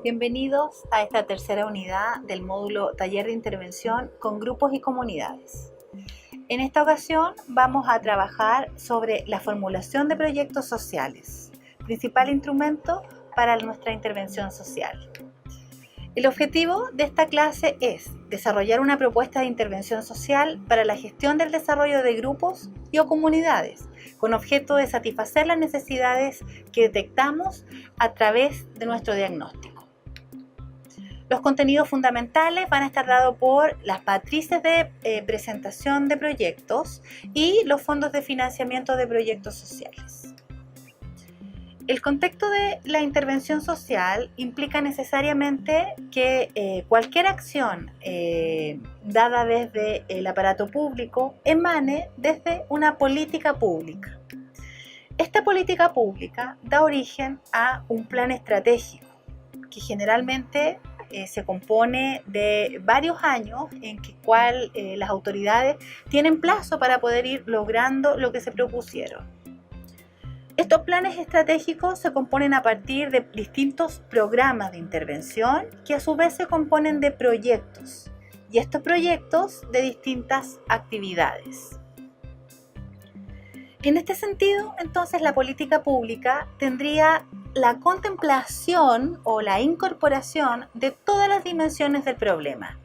Bienvenidos a esta tercera unidad del módulo Taller de Intervención con Grupos y Comunidades. En esta ocasión vamos a trabajar sobre la formulación de proyectos sociales, principal instrumento para nuestra intervención social. El objetivo de esta clase es desarrollar una propuesta de intervención social para la gestión del desarrollo de grupos y o comunidades, con objeto de satisfacer las necesidades que detectamos a través de nuestro diagnóstico. Los contenidos fundamentales van a estar dados por las matrices de presentación de proyectos y los fondos de financiamiento de proyectos sociales. El contexto de la intervención social implica necesariamente que cualquier acción dada desde el aparato público emane desde una política pública. Esta política pública da origen a un plan estratégico que generalmente se compone de varios años en que las autoridades tienen plazo para poder ir logrando lo que se propusieron. Estos planes estratégicos se componen a partir de distintos programas de intervención que a su vez se componen de proyectos y estos proyectos de distintas actividades. En este sentido, entonces, la política pública tendría la contemplación o la incorporación de todas las dimensiones del problema.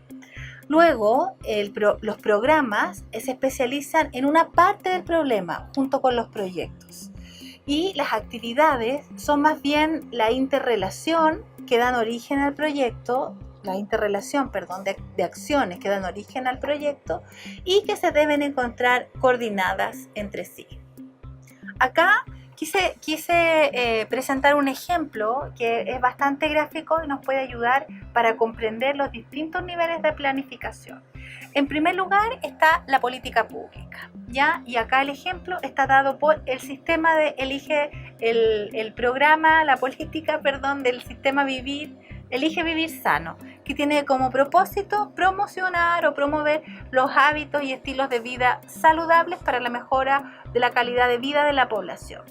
Luego, los programas se especializan en una parte del problema junto con los proyectos. Y las actividades son más bien la interrelación que dan origen al proyecto, de acciones que dan origen al proyecto y que se deben encontrar coordinadas entre sí. Acá quise presentar un ejemplo que es bastante gráfico y nos puede ayudar para comprender los distintos niveles de planificación. En primer lugar está la política pública, ¿ya? Y acá el ejemplo está dado por el sistema el programa, la política, del sistema Elige Vivir Sano, que tiene como propósito promocionar o promover los hábitos y estilos de vida saludables para la mejora de la calidad de vida de la población.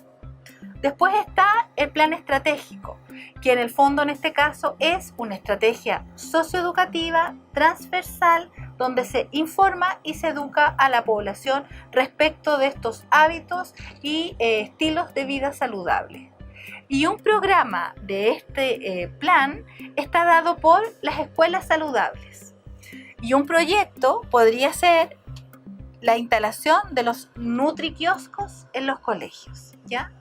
Después está el plan estratégico, que en el fondo en este caso es una estrategia socioeducativa transversal donde se informa y se educa a la población respecto de estos hábitos y estilos de vida saludables. Y un programa de este plan está dado por las escuelas saludables. Y un proyecto podría ser la instalación de los nutriquioscos en los colegios, ¿ya?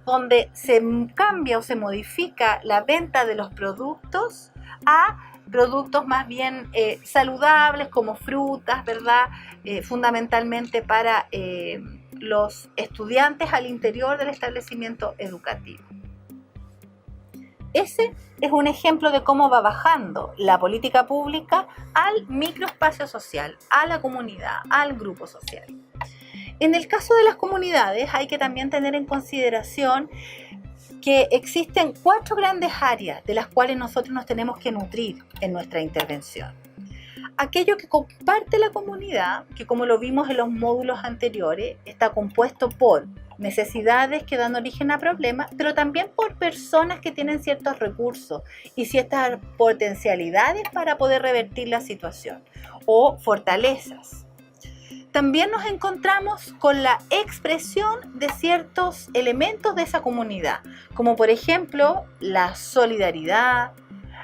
Donde se cambia o se modifica la venta de los productos a productos más bien saludables como frutas, ¿verdad? Fundamentalmente para los estudiantes al interior del establecimiento educativo. Ese es un ejemplo de cómo va bajando la política pública al microespacio social, a la comunidad, al grupo social. En el caso de las comunidades hay que también tener en consideración que existen 4 grandes áreas de las cuales nosotros nos tenemos que nutrir en nuestra intervención. Aquello que comparte la comunidad, que como lo vimos en los módulos anteriores, está compuesto por necesidades que dan origen a problemas, pero también por personas que tienen ciertos recursos y ciertas potencialidades para poder revertir la situación o fortalezas. También nos encontramos con la expresión de ciertos elementos de esa comunidad, como por ejemplo la solidaridad,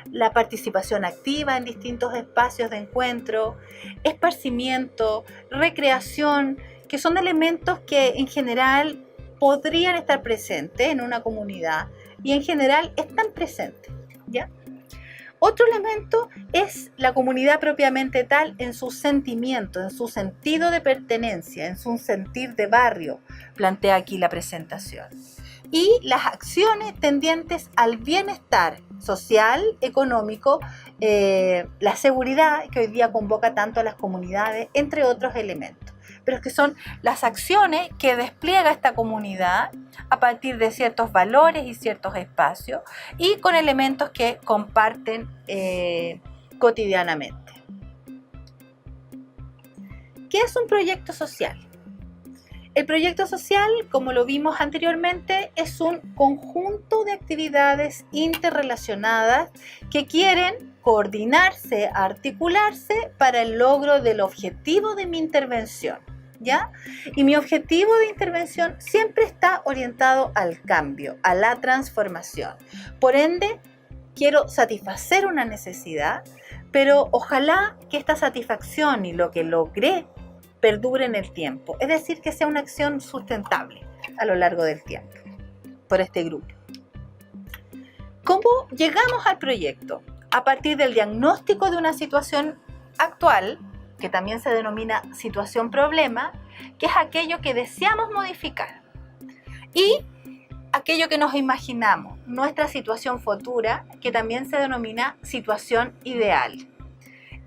la participación activa en distintos espacios de encuentro, esparcimiento, recreación, que son elementos que en general podrían estar presentes en una comunidad y en general están presentes, ¿ya? Otro elemento es la comunidad propiamente tal en su sentimiento, en su sentido de pertenencia, en su sentir de barrio, plantea aquí la presentación. Y las acciones tendientes al bienestar social, económico, la seguridad que hoy día convoca tanto a las comunidades, entre otros elementos. Pero es que son las acciones que despliega esta comunidad a partir de ciertos valores y ciertos espacios y con elementos que comparten cotidianamente. ¿Qué es un proyecto social? El proyecto social, como lo vimos anteriormente, es un conjunto de actividades interrelacionadas que quieren coordinarse, articularse para el logro del objetivo de mi intervención, ¿ya? Y mi objetivo de intervención siempre está orientado al cambio, a la transformación. Por ende, quiero satisfacer una necesidad, pero ojalá que esta satisfacción y lo que logré perdure en el tiempo, es decir, que sea una acción sustentable a lo largo del tiempo por este grupo. ¿Cómo llegamos al proyecto? A partir del diagnóstico de una situación actual, que también se denomina situación problema, que es aquello que deseamos modificar, y aquello que nos imaginamos, nuestra situación futura, que también se denomina situación ideal.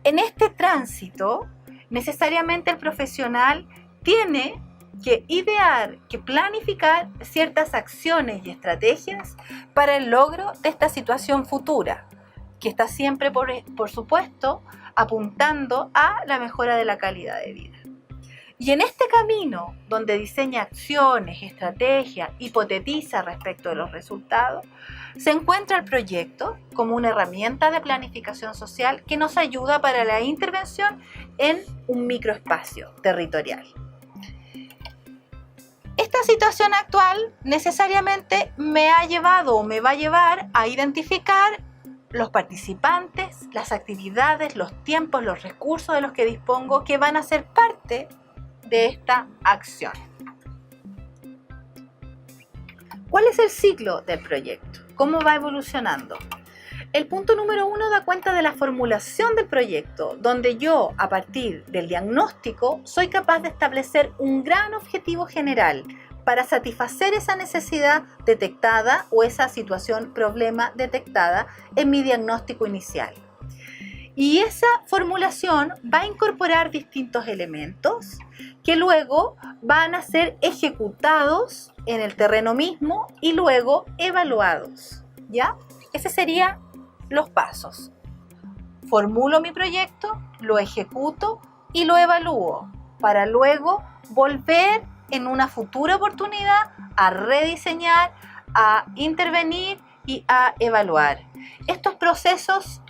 En este tránsito, necesariamente el profesional tiene que idear, que planificar ciertas acciones y estrategias para el logro de esta situación futura, que está siempre, por supuesto, apuntando a la mejora de la calidad de vida. Y en este camino, donde diseña acciones, estrategias, hipotetiza respecto de los resultados, se encuentra el proyecto como una herramienta de planificación social que nos ayuda para la intervención en un microespacio territorial. Esta situación actual necesariamente me ha llevado o me va a llevar a identificar los participantes, las actividades, los tiempos, los recursos de los que dispongo que van a ser parte de esta acción. ¿Cuál es el ciclo del proyecto? ¿Cómo va evolucionando? El punto número 1 da cuenta de la formulación del proyecto, donde yo, a partir del diagnóstico, soy capaz de establecer un gran objetivo general para satisfacer esa necesidad detectada o esa situación problema detectada en mi diagnóstico inicial. Y esa formulación va a incorporar distintos elementos que luego van a ser ejecutados en el terreno mismo y luego evaluados, ¿ya? Ese serían los pasos. Formulo mi proyecto, lo ejecuto y lo evalúo para luego volver en una futura oportunidad a rediseñar, a intervenir y a evaluar. Estos procesos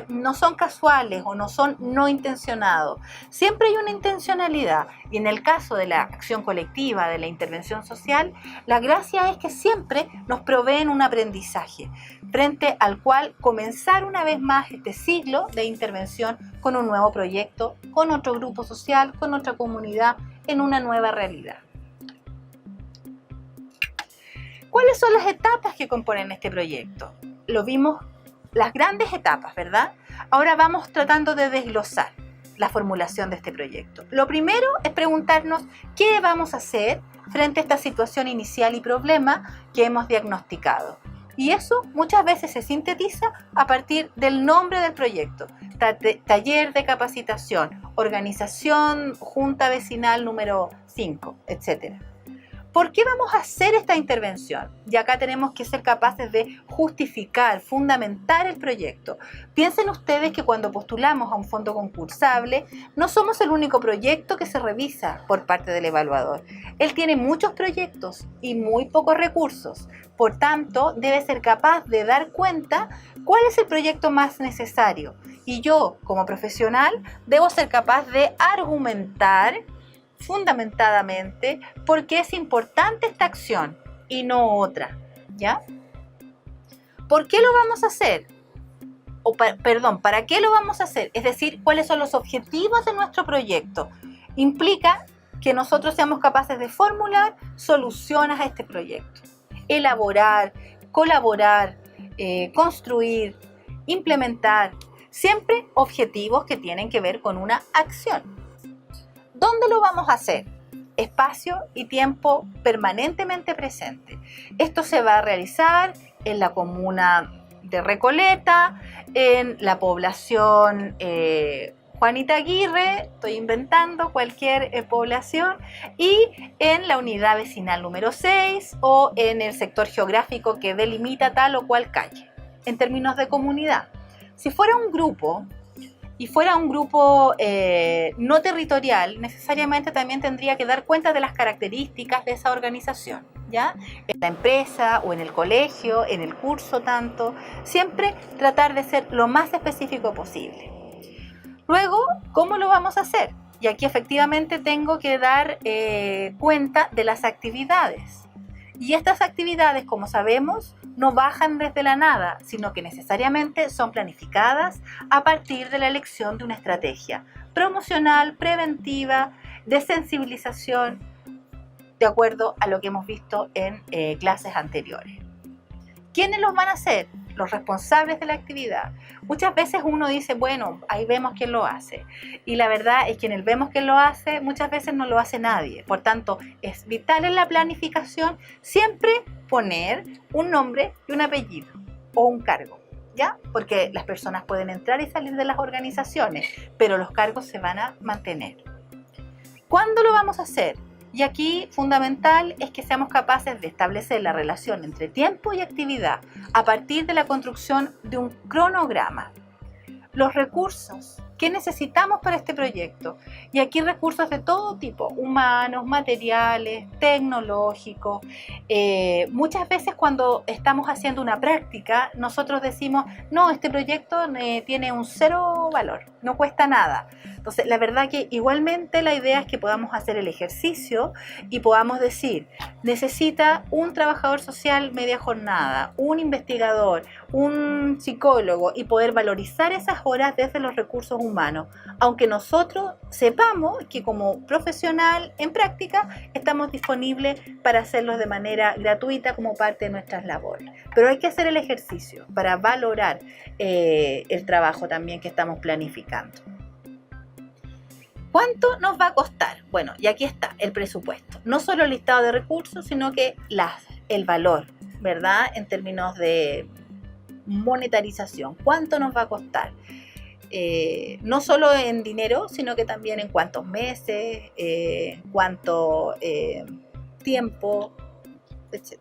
no son casuales o no son no intencionados. Siempre hay una intencionalidad y en el caso de la acción colectiva, de la intervención social, la gracia es que siempre nos proveen un aprendizaje frente al cual comenzar una vez más este ciclo de intervención con un nuevo proyecto, con otro grupo social, con otra comunidad, en una nueva realidad. ¿Cuáles son las etapas que componen este proyecto? Lo vimos, las grandes etapas, ¿verdad? Ahora vamos tratando de desglosar la formulación de este proyecto. Lo primero es preguntarnos qué vamos a hacer frente a esta situación inicial y problema que hemos diagnosticado. Y eso muchas veces se sintetiza a partir del nombre del proyecto. Taller de capacitación, organización, junta vecinal número 5, etc. ¿Por qué vamos a hacer esta intervención? Y acá tenemos que ser capaces de justificar, fundamentar el proyecto. Piensen ustedes que cuando postulamos a un fondo concursable, no somos el único proyecto que se revisa por parte del evaluador. Él tiene muchos proyectos y muy pocos recursos. Por tanto, debe ser capaz de dar cuenta cuál es el proyecto más necesario. Y yo, como profesional, debo ser capaz de argumentar fundamentadamente por qué es importante esta acción y no otra, ¿ya? ¿Por qué lo vamos a hacer? ¿Para qué lo vamos a hacer? Es decir, ¿cuáles son los objetivos de nuestro proyecto? Implica que nosotros seamos capaces de formular soluciones a este proyecto, elaborar, colaborar, construir, implementar, siempre objetivos que tienen que ver con una acción. ¿Dónde lo vamos a hacer? Espacio y tiempo permanentemente presente. Esto se va a realizar en la comuna de Recoleta, en la población Juanita Aguirre, estoy inventando cualquier población, y en la unidad vecinal número 6 o en el sector geográfico que delimita tal o cual calle, en términos de comunidad. Si fuera un grupo, y fuera un grupo no territorial, necesariamente también tendría que dar cuenta de las características de esa organización, ¿ya? En la empresa o en el colegio, en el curso tanto, siempre tratar de ser lo más específico posible. Luego, ¿cómo lo vamos a hacer? Y aquí efectivamente tengo que dar cuenta de las actividades. Y estas actividades, como sabemos, no bajan desde la nada, sino que necesariamente son planificadas a partir de la elección de una estrategia promocional, preventiva, de sensibilización, de acuerdo a lo que hemos visto en clases anteriores. ¿Quiénes los van a hacer? Los responsables de la actividad. Muchas veces uno dice, bueno, ahí vemos quién lo hace. Y la verdad es que en el vemos quién lo hace, muchas veces no lo hace nadie. Por tanto, es vital en la planificación siempre poner un nombre y un apellido o un cargo, ¿ya? Porque las personas pueden entrar y salir de las organizaciones, pero los cargos se van a mantener. ¿Cuándo lo vamos a hacer? Y aquí fundamental es que seamos capaces de establecer la relación entre tiempo y actividad a partir de la construcción de un cronograma. Los recursos que necesitamos para este proyecto, y aquí recursos de todo tipo, humanos, materiales, tecnológicos. Muchas veces cuando estamos haciendo una práctica, nosotros decimos, no, este proyecto tiene un cero valor, no cuesta nada. Entonces, la verdad que igualmente la idea es que podamos hacer el ejercicio y podamos decir, necesita un trabajador social media jornada, un investigador, un psicólogo, y poder valorizar esas horas desde los recursos humanos, aunque nosotros sepamos que como profesional en práctica estamos disponibles para hacerlos de manera gratuita como parte de nuestras labores. Pero hay que hacer el ejercicio para valorar el trabajo también que estamos planificando. ¿Cuánto nos va a costar? Bueno, y aquí está el presupuesto. No solo el listado de recursos, sino que el valor, ¿verdad? En términos de monetarización. ¿Cuánto nos va a costar? No solo en dinero, sino que también en cuántos meses, cuánto tiempo, etc.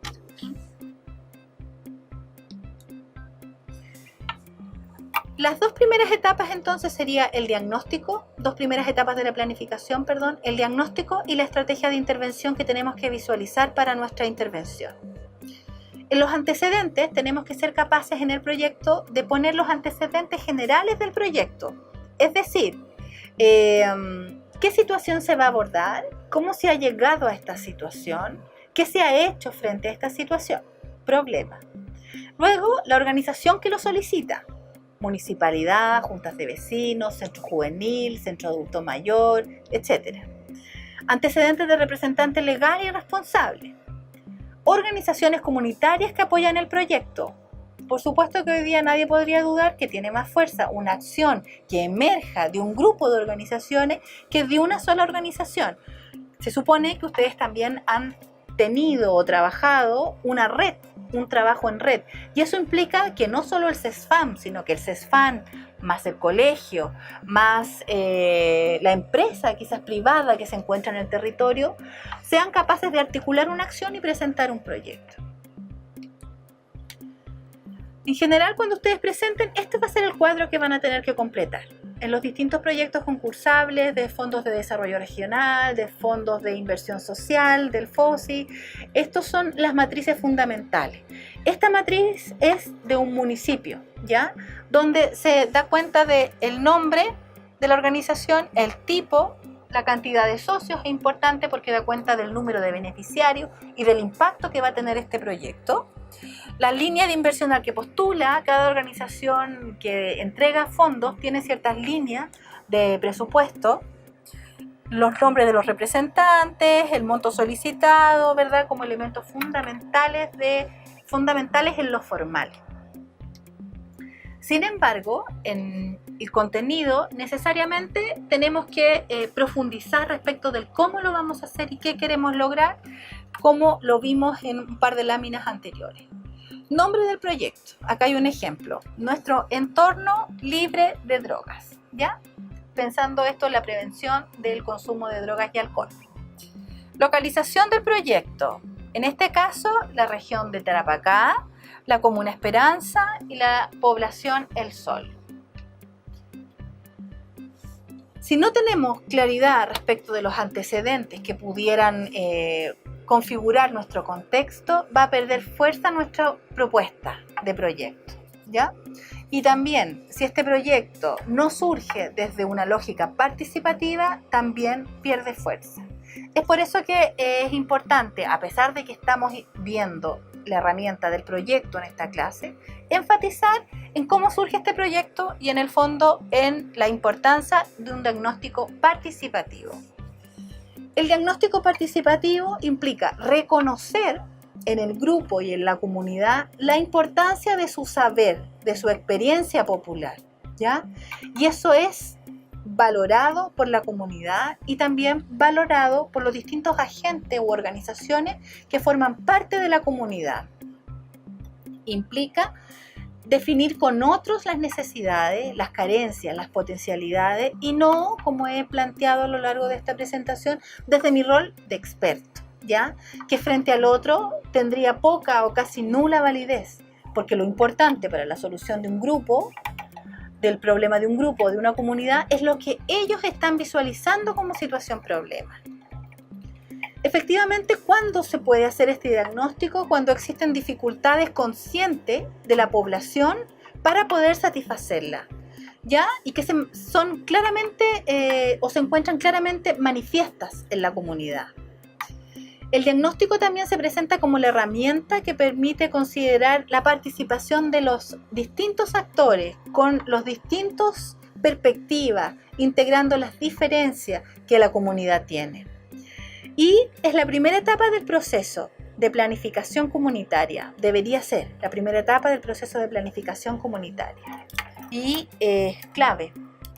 Las dos primeras etapas entonces sería el diagnóstico, dos primeras etapas de la planificación, el diagnóstico y la estrategia de intervención que tenemos que visualizar para nuestra intervención. En los antecedentes tenemos que ser capaces en el proyecto de poner los antecedentes generales del proyecto, es decir, qué situación se va a abordar, cómo se ha llegado a esta situación, qué se ha hecho frente a esta situación, problema. Luego, la organización que lo solicita. Municipalidad, juntas de vecinos, centro juvenil, centro adulto mayor, etc. Antecedentes de representante legal y responsable. Organizaciones comunitarias que apoyan el proyecto. Por supuesto que hoy día nadie podría dudar que tiene más fuerza una acción que emerja de un grupo de organizaciones que de una sola organización. Se supone que ustedes también han tenido o trabajado una red, un trabajo en red, y eso implica que no solo el CESFAM, sino que el CESFAM más el colegio, más la empresa quizás privada que se encuentra en el territorio, sean capaces de articular una acción y presentar un proyecto. En general, cuando ustedes presenten, este va a ser el cuadro que van a tener que completar. En los distintos proyectos concursables de fondos de desarrollo regional, de fondos de inversión social, del FOSI, estos son las matrices fundamentales. Esta matriz es de un municipio, ¿ya? Donde se da cuenta del nombre de la organización, el tipo, la cantidad de socios, es importante porque da cuenta del número de beneficiarios y del impacto que va a tener este proyecto. La línea de inversión al que postula, cada organización que entrega fondos tiene ciertas líneas de presupuesto, los nombres de los representantes, el monto solicitado, ¿verdad? Como elementos fundamentales en lo formal. Sin embargo, en el contenido necesariamente tenemos que profundizar respecto del cómo lo vamos a hacer y qué queremos lograr, como lo vimos en un par de láminas anteriores. Nombre del proyecto. Acá hay un ejemplo. Nuestro entorno libre de drogas, ¿ya? Pensando esto en la prevención del consumo de drogas y alcohol. Localización del proyecto. En este caso, la región de Tarapacá, la comuna Esperanza y la población El Sol. Si no tenemos claridad respecto de los antecedentes que pudieran configurar nuestro contexto, va a perder fuerza nuestra propuesta de proyecto, ¿ya? Y también, si este proyecto no surge desde una lógica participativa, también pierde fuerza. Es por eso que es importante, a pesar de que estamos viendo la herramienta del proyecto en esta clase, enfatizar en cómo surge este proyecto y en el fondo en la importancia de un diagnóstico participativo. El diagnóstico participativo implica reconocer en el grupo y en la comunidad la importancia de su saber, de su experiencia popular, ¿ya? Y eso es valorado por la comunidad y también valorado por los distintos agentes u organizaciones que forman parte de la comunidad. Implica definir con otros las necesidades, las carencias, las potencialidades y no, como he planteado a lo largo de esta presentación, desde mi rol de experto, ¿ya? Que frente al otro tendría poca o casi nula validez, porque lo importante para la solución de un grupo, del problema de un grupo o de una comunidad, es lo que ellos están visualizando como situación problema. Efectivamente, ¿cuándo se puede hacer este diagnóstico? Cuando existen dificultades conscientes de la población para poder satisfacerla, ¿ya? Y que son claramente o se encuentran claramente manifiestas en la comunidad. El diagnóstico también se presenta como la herramienta que permite considerar la participación de los distintos actores con los distintos perspectivas, integrando las diferencias que la comunidad tiene. Y es la primera etapa del proceso de planificación comunitaria. Debería ser la primera etapa del proceso de planificación comunitaria. Y es clave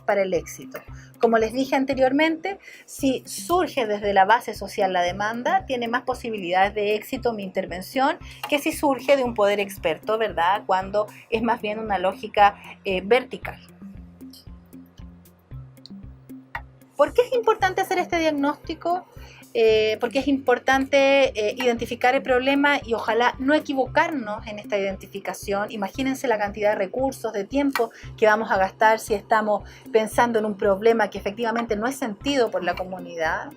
para el éxito. Como les dije anteriormente, si surge desde la base social la demanda, tiene más posibilidades de éxito mi intervención que si surge de un poder experto, ¿verdad? Cuando es más bien una lógica vertical. ¿Por qué es importante hacer este diagnóstico? Porque es importante identificar el problema y ojalá no equivocarnos en esta identificación. Imagínense la cantidad de recursos, de tiempo que vamos a gastar si estamos pensando en un problema que efectivamente no es sentido por la comunidad.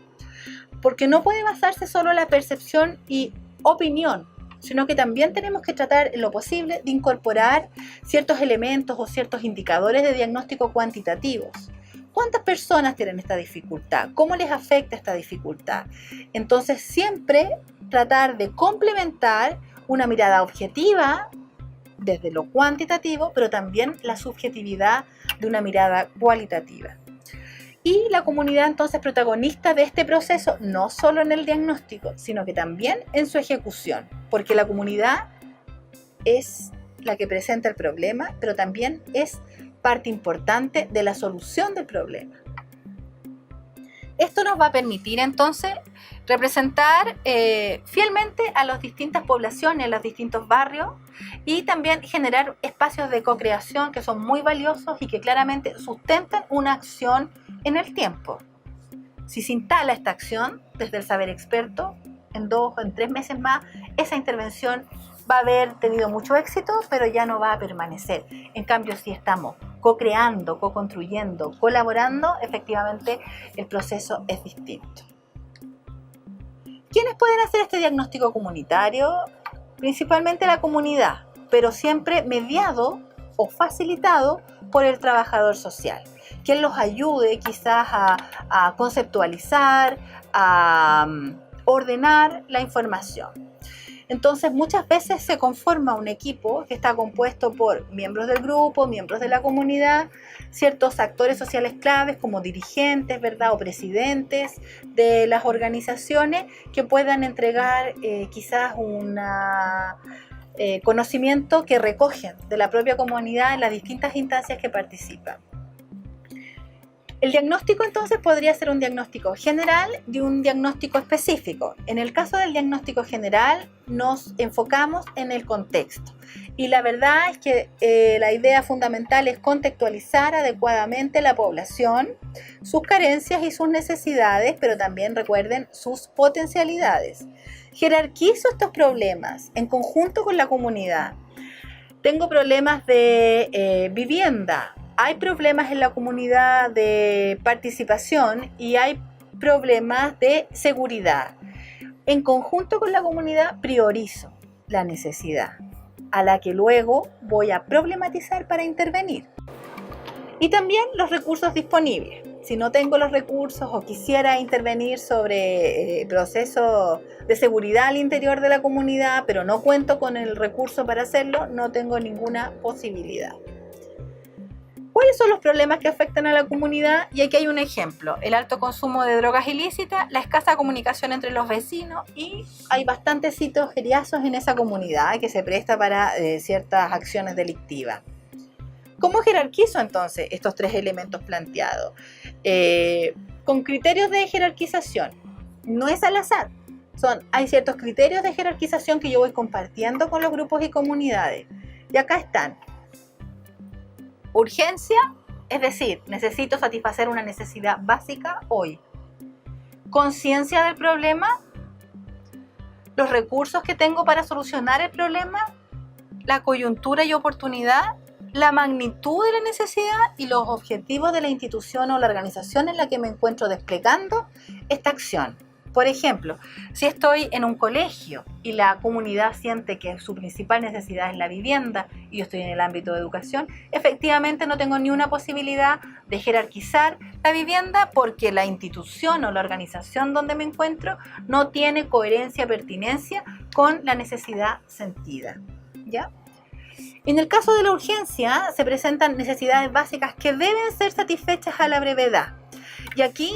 Porque no puede basarse solo en la percepción y opinión, sino que también tenemos que tratar en lo posible de incorporar ciertos elementos o ciertos indicadores de diagnóstico cuantitativos. ¿Cuántas personas tienen esta dificultad? ¿Cómo les afecta esta dificultad? Entonces, siempre tratar de complementar una mirada objetiva desde lo cuantitativo, pero también la subjetividad de una mirada cualitativa. Y la comunidad entonces protagonista de este proceso, no solo en el diagnóstico, sino que también en su ejecución, porque la comunidad es la que presenta el problema, pero también es parte importante de la solución del problema. Esto nos va a permitir entonces representar fielmente a las distintas poblaciones, a los distintos barrios y también generar espacios de co-creación que son muy valiosos y que claramente sustentan una acción en el tiempo. Si se instala esta acción desde el saber experto, en 2 o en 3 meses más, esa intervención va a haber tenido mucho éxito, pero ya no va a permanecer. En cambio, si estamos co-creando, co-construyendo, colaborando, efectivamente el proceso es distinto. ¿Quiénes pueden hacer este diagnóstico comunitario? Principalmente la comunidad, pero siempre mediado o facilitado por el trabajador social, quien los ayude quizás a conceptualizar, a ordenar la información. Entonces, muchas veces se conforma un equipo que está compuesto por miembros del grupo, miembros de la comunidad, ciertos actores sociales claves como dirigentes, ¿verdad? O presidentes de las organizaciones que puedan entregar quizás un conocimiento que recogen de la propia comunidad en las distintas instancias que participan. El diagnóstico entonces podría ser un diagnóstico general y un diagnóstico específico. En el caso del diagnóstico general nos enfocamos en el contexto y la verdad es que la idea fundamental es contextualizar adecuadamente la población, sus carencias y sus necesidades, pero también recuerden sus potencialidades. Jerarquizo estos problemas en conjunto con la comunidad. Tengo problemas de vivienda. hay problemas en la comunidad de participación y hay problemas de seguridad. En conjunto con la comunidad priorizo la necesidad, a la que luego voy a problematizar para intervenir. Y también los recursos disponibles. Si no tengo los recursos o quisiera intervenir sobre procesos de seguridad al interior de la comunidad, pero no cuento con el recurso para hacerlo, no tengo ninguna posibilidad. ¿Cuáles son los problemas que afectan a la comunidad? Y aquí hay un ejemplo: el alto consumo de drogas ilícitas, la escasa comunicación entre los vecinos, y hay bastantes sitios geriazos en esa comunidad que se presta para ciertas acciones delictivas. ¿Cómo jerarquizo entonces estos tres elementos planteados? Con criterios de jerarquización. No es al azar. Hay ciertos criterios de jerarquización que yo voy compartiendo con los grupos y comunidades. Y acá están. Urgencia, es decir, necesito satisfacer una necesidad básica hoy. Conciencia del problema, los recursos que tengo para solucionar el problema, la coyuntura y oportunidad, la magnitud de la necesidad y los objetivos de la institución o la organización en la que me encuentro desplegando esta acción. Por ejemplo, si estoy en un colegio y la comunidad siente que su principal necesidad es la vivienda y yo estoy en el ámbito de educación, efectivamente no tengo ni una posibilidad de jerarquizar la vivienda porque la institución o la organización donde me encuentro no tiene coherencia, pertinencia con la necesidad sentida. ¿Ya? En el caso de la urgencia se presentan necesidades básicas que deben ser satisfechas a la brevedad. Y aquí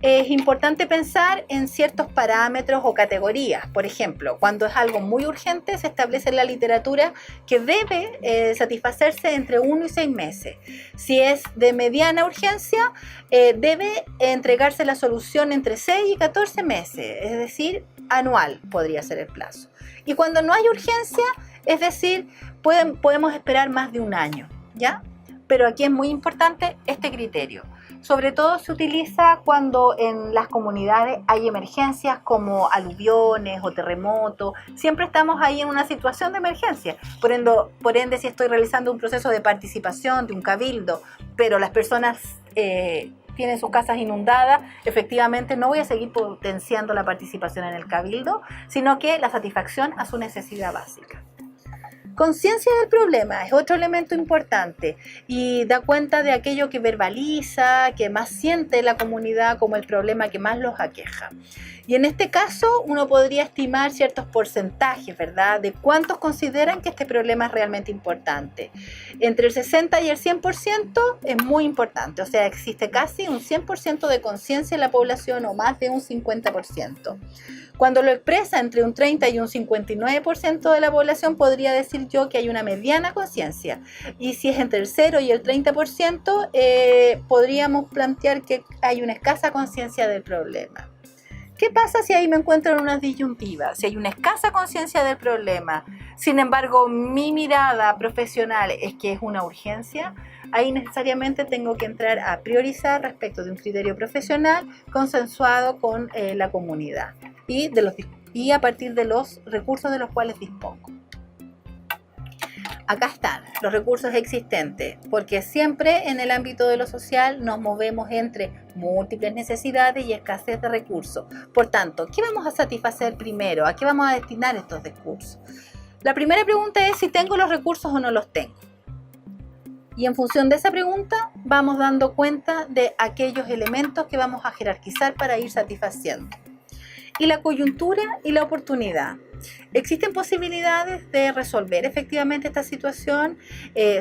es importante pensar en ciertos parámetros o categorías. Por ejemplo, cuando es algo muy urgente, se establece en la literatura que debe satisfacerse entre 1 y 6 meses. Si es de mediana urgencia, debe entregarse la solución entre 6 y 14 meses, es decir, anual podría ser el plazo. Y cuando no hay urgencia, es decir, podemos esperar más de un año, ¿ya? Pero aquí es muy importante este criterio. Sobre todo se utiliza cuando en las comunidades hay emergencias como aluviones o terremotos. Siempre estamos ahí en una situación de emergencia. Por ende, si estoy realizando un proceso de participación, de un cabildo, pero las personas tienen sus casas inundadas, efectivamente no voy a seguir potenciando la participación en el cabildo, sino que la satisfacción a su necesidad básica. Conciencia del problema es otro elemento importante y da cuenta de aquello que verbaliza, que más siente la comunidad como el problema que más los aqueja. Y en este caso uno podría estimar ciertos porcentajes, ¿verdad?, de cuántos consideran que este problema es realmente importante. Entre el 60 y el 100% es muy importante, o sea, existe casi un 100% de conciencia en la población o más de un 50%. Cuando lo expresa entre un 30 y un 59% de la población, podría decir yo que hay una mediana conciencia. Y si es entre el 0 y el 30%, podríamos plantear que hay una escasa conciencia del problema. ¿Qué pasa si ahí me encuentro en una disyuntiva? Si hay una escasa conciencia del problema, sin embargo, mi mirada profesional es que es una urgencia, ahí necesariamente tengo que entrar a priorizar respecto de un criterio profesional consensuado con la comunidad y a partir de los recursos de los cuales dispongo. Acá están los recursos existentes, porque siempre en el ámbito de lo social nos movemos entre múltiples necesidades y escasez de recursos. Por tanto, ¿qué vamos a satisfacer primero? ¿A qué vamos a destinar estos recursos? La primera pregunta es si tengo los recursos o no los tengo. Y en función de esa pregunta vamos dando cuenta de aquellos elementos que vamos a jerarquizar para ir satisfaciendo. Y la coyuntura y la oportunidad. ¿Existen posibilidades de resolver efectivamente esta situación?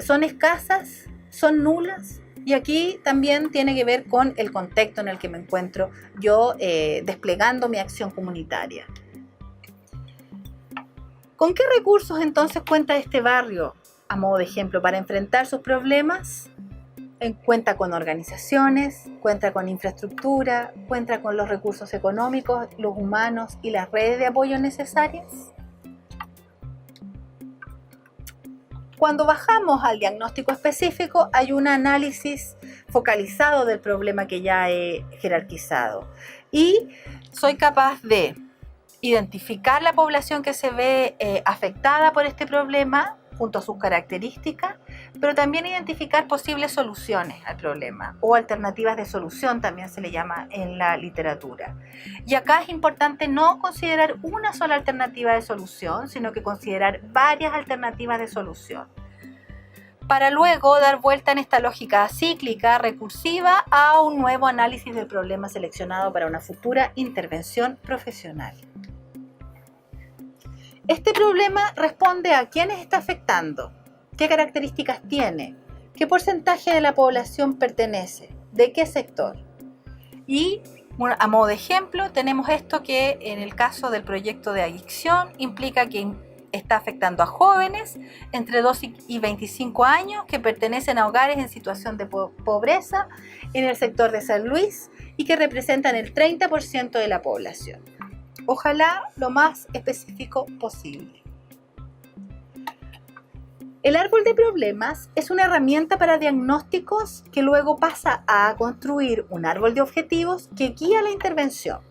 ¿Son escasas? ¿Son nulas? Y aquí también tiene que ver con el contexto en el que me encuentro yo desplegando mi acción comunitaria. ¿Con qué recursos entonces cuenta este barrio, a modo de ejemplo, para enfrentar sus problemas? Cuenta con organizaciones, cuenta con infraestructura, cuenta con los recursos económicos, los humanos y las redes de apoyo necesarias. Cuando bajamos al diagnóstico específico, hay un análisis focalizado del problema que ya he jerarquizado y soy capaz de identificar la población que se ve afectada por este problema junto a sus características, pero también identificar posibles soluciones al problema o alternativas de solución, también se le llama en la literatura. Y acá es importante no considerar una sola alternativa de solución, sino que considerar varias alternativas de solución, para luego dar vuelta en esta lógica cíclica, recursiva, a un nuevo análisis del problema seleccionado para una futura intervención profesional. Este problema responde a quiénes está afectando, qué características tiene, qué porcentaje de la población pertenece, de qué sector. Y bueno, a modo de ejemplo tenemos esto que en el caso del proyecto de adicción implica que está afectando a jóvenes entre 2 y 25 años que pertenecen a hogares en situación de pobreza en el sector de San Luis y que representan el 30% de la población. Ojalá lo más específico posible. El árbol de problemas es una herramienta para diagnósticos que luego pasa a construir un árbol de objetivos que guía la intervención.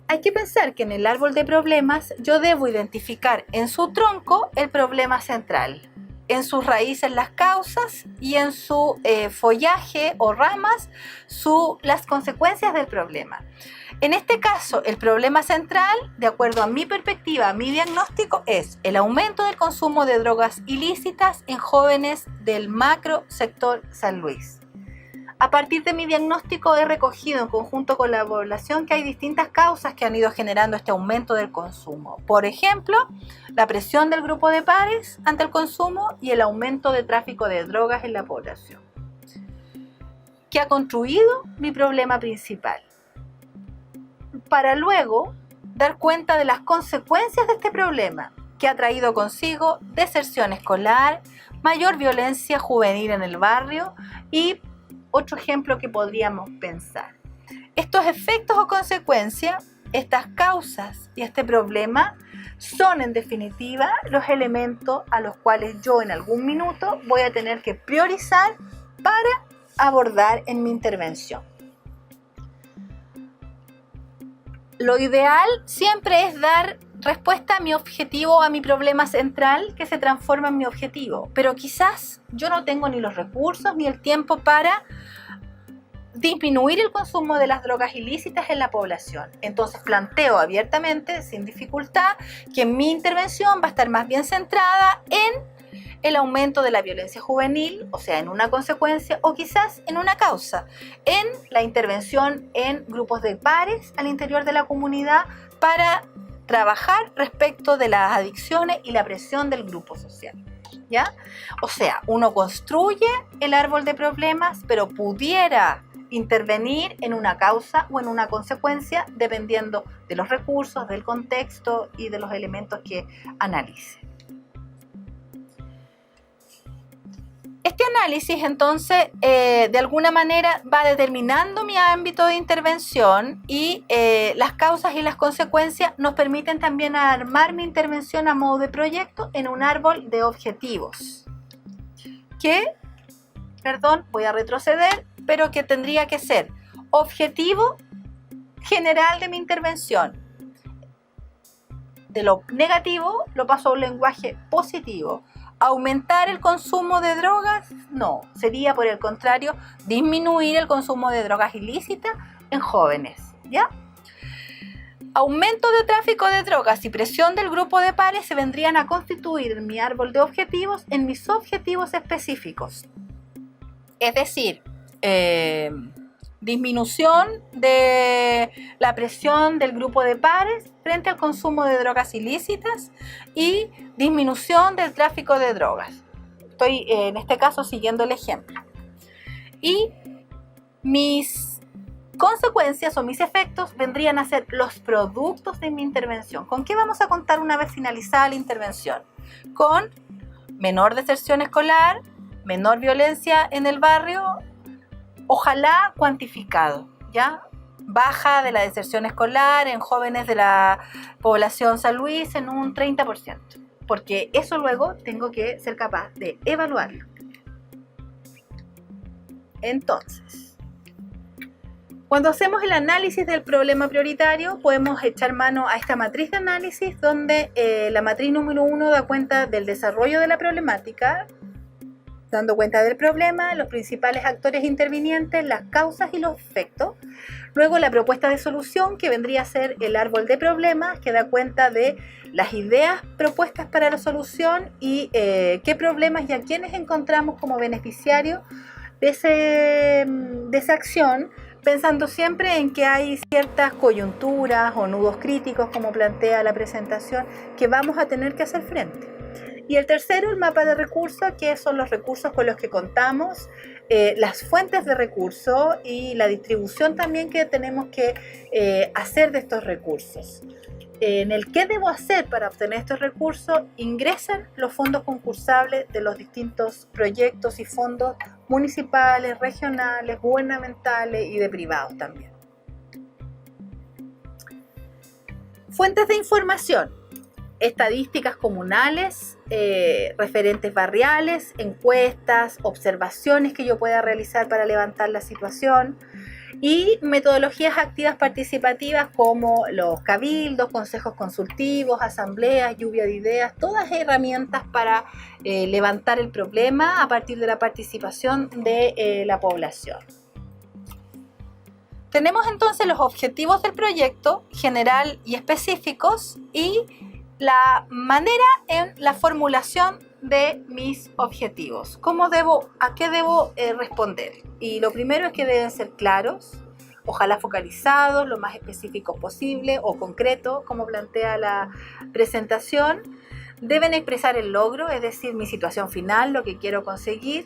Hay que pensar que en el árbol de problemas yo debo identificar en su tronco el problema central, en sus raíces las causas y en su follaje o ramas las consecuencias del problema. En este caso, el problema central, de acuerdo a mi perspectiva, a mi diagnóstico, es el aumento del consumo de drogas ilícitas en jóvenes del macro sector San Luis. A partir de mi diagnóstico he recogido en conjunto con la población que hay distintas causas que han ido generando este aumento del consumo. Por ejemplo, la presión del grupo de pares ante el consumo y el aumento de tráfico de drogas en la población, que ha construido mi problema principal. Para luego dar cuenta de las consecuencias de este problema, que ha traído consigo deserción escolar, mayor violencia juvenil en el barrio y otro ejemplo que podríamos pensar. Estos efectos o consecuencias, estas causas y este problema son en definitiva los elementos a los cuales yo en algún minuto voy a tener que priorizar para abordar en mi intervención. Lo ideal siempre es dar respuesta a mi objetivo, a mi problema central que se transforma en mi objetivo, pero quizás yo no tengo ni los recursos ni el tiempo para disminuir el consumo de las drogas ilícitas en la población. Entonces planteo abiertamente, sin dificultad, que mi intervención va a estar más bien centrada en el aumento de la violencia juvenil, o sea, en una consecuencia o quizás en una causa, en la intervención en grupos de pares al interior de la comunidad para trabajar respecto de las adicciones y la presión del grupo social, ¿ya? O sea, uno construye el árbol de problemas, pero pudiera intervenir en una causa o en una consecuencia dependiendo de los recursos, del contexto y de los elementos que analice. Este análisis entonces de alguna manera va determinando mi ámbito de intervención y las causas y las consecuencias nos permiten también armar mi intervención a modo de proyecto en un árbol de objetivos voy a retroceder, pero que tendría que ser objetivo general de mi intervención. De lo negativo lo paso a un lenguaje positivo. ¿Aumentar el consumo de drogas? No, sería por el contrario disminuir el consumo de drogas ilícitas en jóvenes, ¿ya? Aumento de tráfico de drogas y presión del grupo de pares se vendrían a constituir en mi árbol de objetivos en mis objetivos específicos. Es decir, disminución de la presión del grupo de pares frente al consumo de drogas ilícitas y disminución del tráfico de drogas. Estoy en este caso siguiendo el ejemplo. Y mis consecuencias o mis efectos vendrían a ser los productos de mi intervención. ¿Con qué vamos a contar una vez finalizada la intervención? Con menor deserción escolar, menor violencia en el barrio, ojalá cuantificado, ¿ya? Baja de la deserción escolar en jóvenes de la población San Luis en un 30%, porque eso luego tengo que ser capaz de evaluarlo. Entonces, cuando hacemos el análisis del problema prioritario, podemos echar mano a esta matriz de análisis donde la matriz número 1 da cuenta del desarrollo de la problemática, dando cuenta del problema, los principales actores intervinientes, las causas y los efectos. Luego la propuesta de solución, que vendría a ser el árbol de problemas, que da cuenta de las ideas propuestas para la solución y qué problemas y a quiénes encontramos como beneficiarios de esa acción, pensando siempre en que hay ciertas coyunturas o nudos críticos, como plantea la presentación, que vamos a tener que hacer frente. Y el tercero, el mapa de recursos, que son los recursos con los que contamos, las fuentes de recursos y la distribución también que tenemos que hacer de estos recursos. En el qué debo hacer para obtener estos recursos ingresan los fondos concursables de los distintos proyectos y fondos municipales, regionales, gubernamentales y de privados también. Fuentes de información: estadísticas comunales, referentes barriales, encuestas, observaciones que yo pueda realizar para levantar la situación, y metodologías activas participativas como los cabildos, consejos consultivos, asambleas, lluvia de ideas, todas herramientas para levantar el problema a partir de la participación de la población. Tenemos entonces los objetivos del proyecto, general y específicos, y la manera en la formulación de mis objetivos. ¿A qué debo responder? Y lo primero es que deben ser claros, ojalá focalizados, lo más específicos posible o concreto, como plantea la presentación. Deben expresar el logro, es decir, mi situación final, lo que quiero conseguir.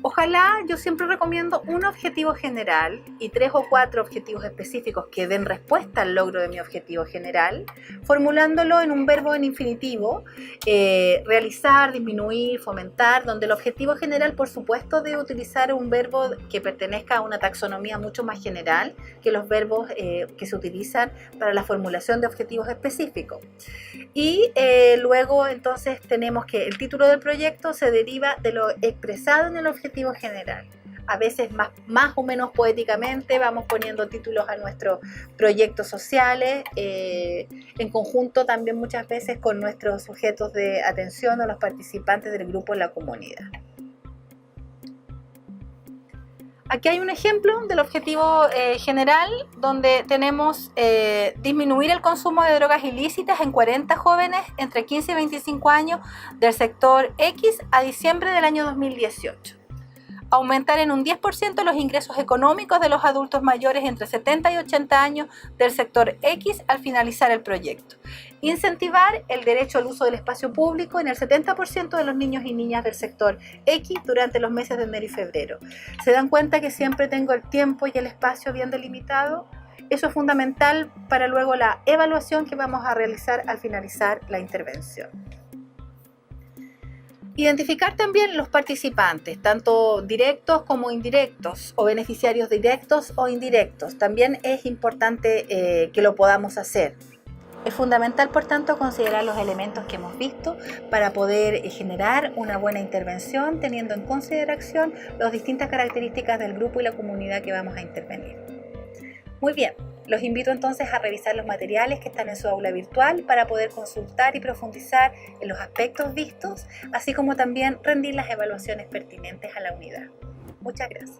Ojalá, yo siempre recomiendo un objetivo general y 3 o 4 objetivos específicos que den respuesta al logro de mi objetivo general, formulándolo en un verbo en infinitivo, realizar, disminuir, fomentar, donde el objetivo general, por supuesto, debe utilizar un verbo que pertenezca a una taxonomía mucho más general que los verbos que se utilizan para la formulación de objetivos específicos. Y luego, entonces, tenemos que el título del proyecto se deriva de lo expresado en el objetivo general. A veces más o menos poéticamente vamos poniendo títulos a nuestros proyectos sociales, en conjunto también muchas veces con nuestros sujetos de atención o los participantes del grupo en la comunidad. Aquí hay un ejemplo del objetivo general, donde tenemos disminuir el consumo de drogas ilícitas en 40 jóvenes entre 15 y 25 años del sector X a diciembre del año 2018. Aumentar en un 10% los ingresos económicos de los adultos mayores entre 70 y 80 años del sector X al finalizar el proyecto. Incentivar el derecho al uso del espacio público en el 70% de los niños y niñas del sector X durante los meses de enero y febrero. ¿Se dan cuenta que siempre tengo el tiempo y el espacio bien delimitado? Eso es fundamental para luego la evaluación que vamos a realizar al finalizar la intervención. Identificar también los participantes, tanto directos como indirectos, o beneficiarios directos o indirectos. También es importante que lo podamos hacer. Es fundamental, por tanto, considerar los elementos que hemos visto para poder generar una buena intervención, teniendo en consideración las distintas características del grupo y la comunidad que vamos a intervenir. Muy bien. Los invito entonces a revisar los materiales que están en su aula virtual para poder consultar y profundizar en los aspectos vistos, así como también rendir las evaluaciones pertinentes a la unidad. Muchas gracias.